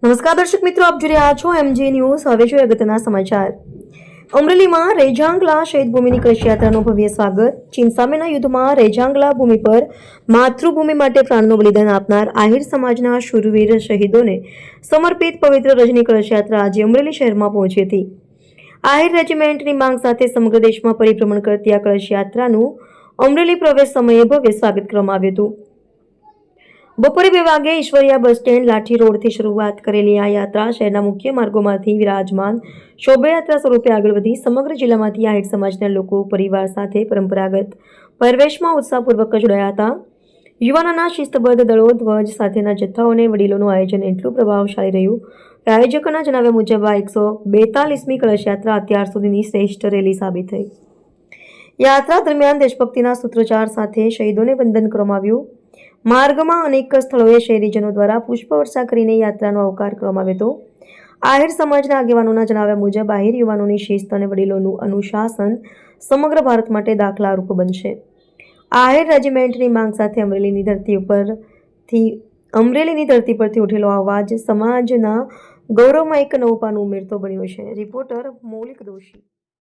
નમસ્કાર દર્શક મિત્રો, આપ જોઈ રહ્યા છો એમજી ન્યૂઝ। હવે જોઈએ અગત્યના સમાચાર। અમરેલીમાં રેજાંગલા શહીદ ભૂમિની કળશ યાત્રાનું ભવ્ય સ્વાગત। ચીન સામેના યુદ્ધમાં રેજાંગલા ભૂમિ પર માતૃભૂમિ માટે પ્રાણનું બલિદાન આપનાર આહિર સમાજના શૂરવીર શહીદોને સમર્પિત પવિત્ર રજની કળશ યાત્રા આજે અમરેલી શહેરમાં પહોંચી હતી। આહિર રેજિમેન્ટની માંગ સાથે સમગ્ર દેશમાં પરિભ્રમણ કરતી આ કળશ યાત્રાનું અમરેલી પ્રવેશ સમયે ભવ્ય સ્વાગત કરવામાં આવ્યું હતું। બપોરે 2 વાગે ઈશ્વરિયા બસ સ્ટેન્ડ લાઠી રોડથી શરૂઆત કરેલી આ યાત્રા શહેરના મુખ્ય માર્ગોમાંથી વિરાજમાન શોભાયાત્રા સ્વરૂપે આગળ વધી સમગ્ર જિલ્લામાંથી આહિર સમાજના લોકો પરિવાર સાથે પરંપરાગત પહેરવેશમાં ઉત્સાહપૂર્વક જોડાયા હતા। યુવાનોના શિસ્તબદ્ધ દળો ધ્વજ સાથેના જથ્થાઓને વડીલોનું આયોજન એટલું પ્રભાવશાળી રહ્યું કે આયોજકોના જણાવ્યા મુજબ આ 142મી કળશ યાત્રા અત્યાર સુધીની શ્રેષ્ઠ રેલી સાબિત થઈ। યાત્રા દરમિયાન દેશભક્તિના સૂત્રોચ્ચાર સાથે શહીદોને વંદન કરવામાં આવ્યું। માર્ગમાં અનેક સ્થળોએ શહેરીજનો દ્વારા પુષ્પવર્ષા કરીને યાત્રાનો આવકાર કરવામાં આવ્યો હતો। આહિર સમાજના આગેવાનોના જણાવ્યા મુજબ આહિર યુવાનોની શિસ્ત અને વડીલોનું અનુશાસન સમગ્ર ભારત માટે દાખલારૂપ બનશે। આહિર રેજિમેન્ટની માંગ સાથે અમરેલીની ધરતી પરથી ઉઠેલો અવાજ સમાજના ગૌરવમાં એક નવું પાનું ઉમેરતો બન્યો છે। રિપોર્ટર મૌલિક દોશી।